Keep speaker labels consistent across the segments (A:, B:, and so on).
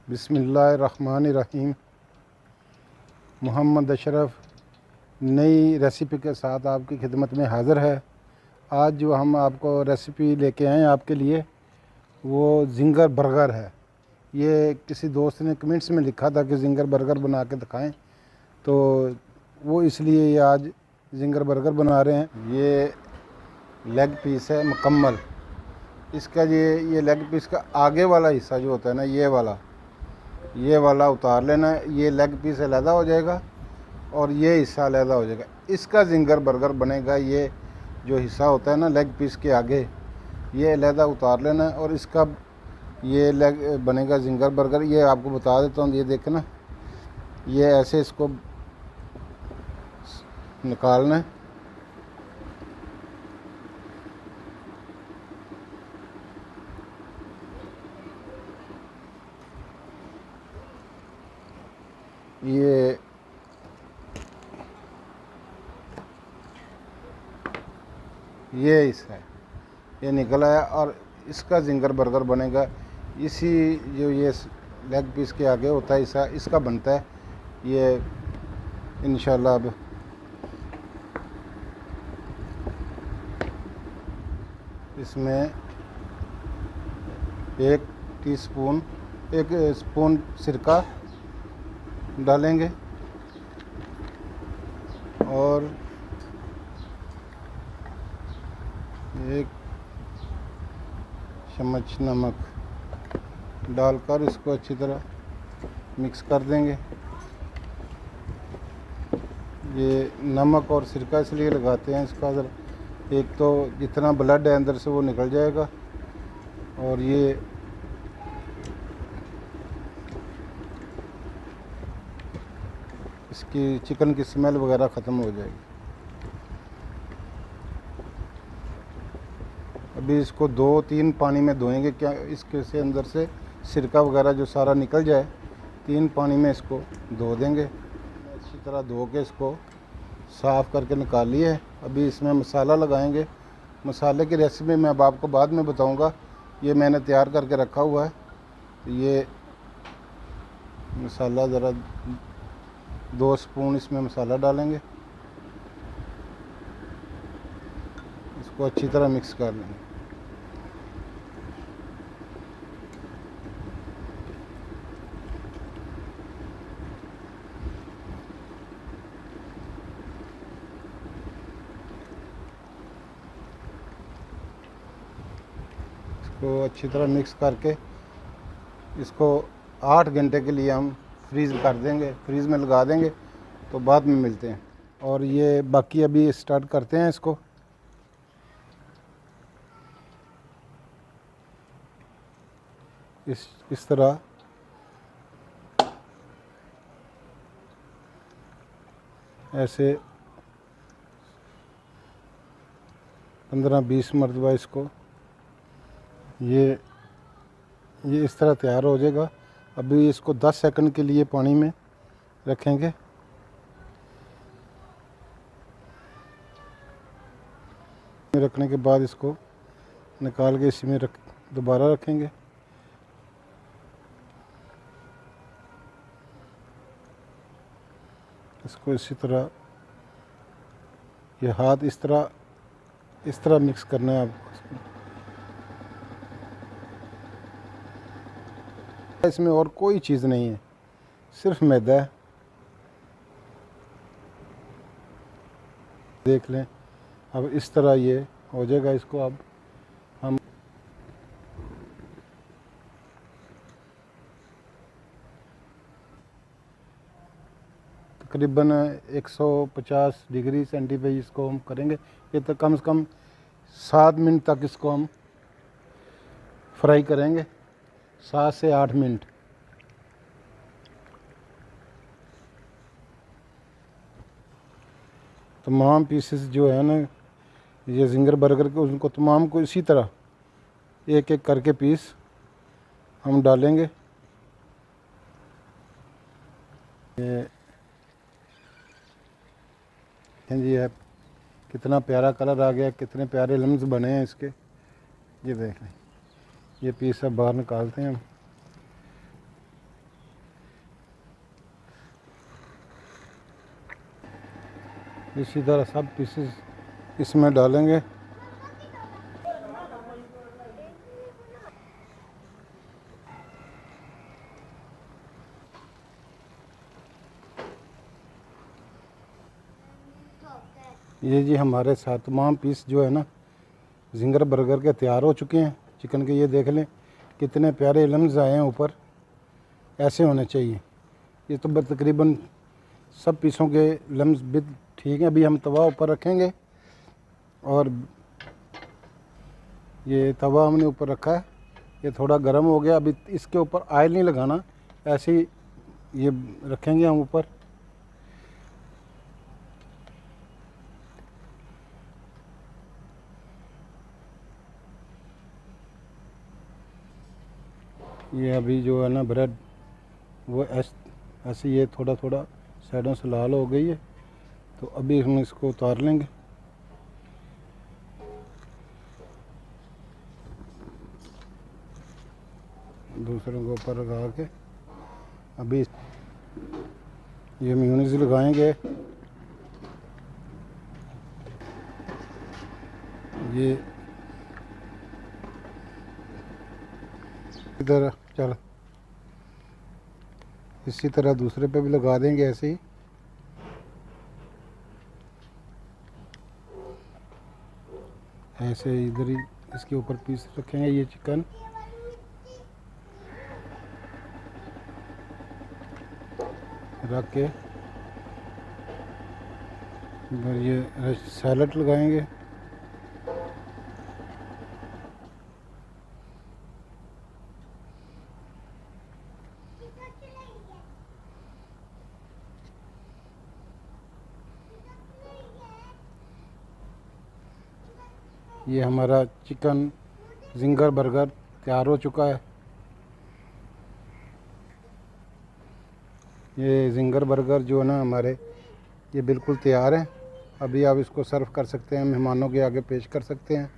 A: बिस्मिल्लाहिर्रहमानिर्रहीम। मोहम्मद अशरफ नई रेसिपी के साथ आपकी खिदमत में हाज़िर है। आज जो हम आपको रेसिपी लेके आए हैं आपके लिए, वो जिंगर बर्गर है। ये किसी दोस्त ने कमेंट्स में लिखा था कि जिंगर बर्गर बना के दिखाएं, तो वो इसलिए ये आज जिंगर बर्गर बना रहे हैं। ये लेग पीस है मुकम्मल। इसका ये लेग पीस का आगे वाला हिस्सा जो होता है ना, ये वाला उतार लेना है। ये लेग पीस अलहदा हो जाएगा और ये हिस्सा अलहदा हो जाएगा। इसका जिंगर बर्गर बनेगा। ये जो हिस्सा होता है ना लेग पीस के आगे, ये अलहदा उतार लेना है और इसका ये लेग बनेगा जिंगर बर्गर। ये आपको बता देता हूँ, ये देखें ना, ये ऐसे इसको निकालना है। ये हिस्सा है, ये निकल आया और इसका जिंगर बर्गर बनेगा। इसी जो ये लेग पीस के आगे होता है हिस्सा, इसका बनता है ये इंशाल्लाह। अब इसमें एक स्पून सिरका डालेंगे और एक चम्मच नमक डालकर इसको अच्छी तरह मिक्स कर देंगे। ये नमक और सिरका इसलिए लगाते हैं, इसका एक तो जितना ब्लड है अंदर से वो निकल जाएगा और ये इसकी चिकन की स्मेल वगैरह ख़त्म हो जाएगी। अभी इसको 2-3 पानी में धोएंगे, क्या इसके से अंदर से सिरका वगैरह जो सारा निकल जाए। 3 पानी में इसको धो देंगे। अच्छी तरह धो के इसको साफ़ करके निकाल लिए। अभी इसमें मसाला लगाएंगे। मसाले की रेसिपी मैं अब आपको बाद में बताऊंगा। ये मैंने तैयार करके रखा हुआ है। ये मसाला ज़रा 2 स्पून इसमें मसाला डालेंगे। इसको अच्छी तरह मिक्स कर लेंगे। इसको अच्छी तरह मिक्स करके इसको 8 घंटे के लिए हम फ्रीज़ कर देंगे, फ्रीज़ में लगा देंगे। तो बाद में मिलते हैं। और ये बाकी अभी स्टार्ट करते हैं इसको। इस तरह ऐसे 15-20 मरतबा इसको ये इस तरह तैयार हो जाएगा। अभी इसको 10 सेकंड के लिए पानी में रखेंगे। रखने के बाद इसको निकाल के इसी में दोबारा रखेंगे। इसको इसी तरह ये हाथ इस तरह मिक्स करना है आपको। इसमें और कोई चीज़ नहीं है, सिर्फ मैदा है। देख लें, अब इस तरह ये हो जाएगा। इसको अब हम तकरीबन 150 डिग्री सेंटीग्रेड इसको हम करेंगे। ये तो कम से कम 7 मिनट तक इसको हम फ्राई करेंगे, 7 से 8 मिनट। तमाम पीसेस जो है ना ये जिंगर बर्गर के, उनको तमाम को इसी तरह एक एक करके पीस हम डालेंगे। ये जी है, कितना प्यारा कलर आ गया, कितने प्यारे लम्स बने हैं इसके। ये देख लें, ये पीस अब बाहर निकालते हैं हम। इसी तरह सब पीसेस इसमें डालेंगे। ये जी हमारे साथ तमाम पीस जो है ना जिंगर बर्गर के तैयार हो चुके हैं चिकन के। ये देख लें कितने प्यारे लम्स आए हैं ऊपर, ऐसे होने चाहिए। ये तो तकरीबन सब पीसों के लम्स भी ठीक हैं। अभी हम तवा ऊपर रखेंगे और ये तवा हमने ऊपर रखा है, ये थोड़ा गर्म हो गया। अभी इसके ऊपर ऑयल नहीं लगाना, ऐसे ही ये रखेंगे हम ऊपर। ये अभी जो है ना ब्रेड वो ऐसे ये थोड़ा थोड़ा साइडों से लाल हो गई है, तो अभी हम इसको उतार लेंगे। दूसरों के ऊपर लगा के अभी ये मेयोनीज लगाएंगे। ये इधर चल, इसी तरह दूसरे पे भी लगा देंगे ऐसे ही। ऐसे इधर ही इसके ऊपर पीस रखेंगे ये चिकन। रख के इधर ये सैलड लगाएंगे। ये हमारा चिकन जिंगर बर्गर तैयार हो चुका है। ये जिंगर बर्गर जो है ना हमारे, ये बिल्कुल तैयार है। अभी आप इसको सर्व कर सकते हैं, मेहमानों के आगे पेश कर सकते हैं।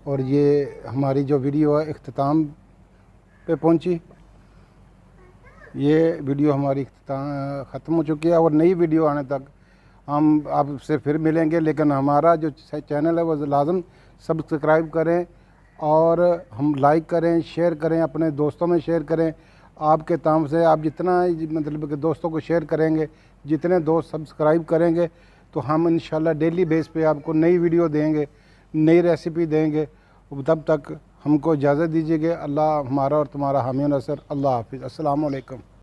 A: और ये हमारी जो वीडियो है इख्तिताम पे पहुंची। ये वीडियो हमारी ख़त्म हो चुकी है और नई वीडियो आने तक हम आपसे फिर मिलेंगे। लेकिन हमारा जो चैनल है वो लाजम सब्सक्राइब करें और हम लाइक करें, शेयर करें, अपने दोस्तों में शेयर करें। आपके ताम से आप जितना मतलब कि दोस्तों को शेयर करेंगे, जितने दोस्त सब्सक्राइब करेंगे, तो हम इंशाल्लाह डेली बेस पे आपको नई वीडियो देंगे, नई रेसिपी देंगे। तब तक हमको इजाज़त दीजिएगा। अल्लाह हमारा और तुम्हारा हामी और नसर। अल्लाह हाफिज़। अस्सलाम वालेकुम।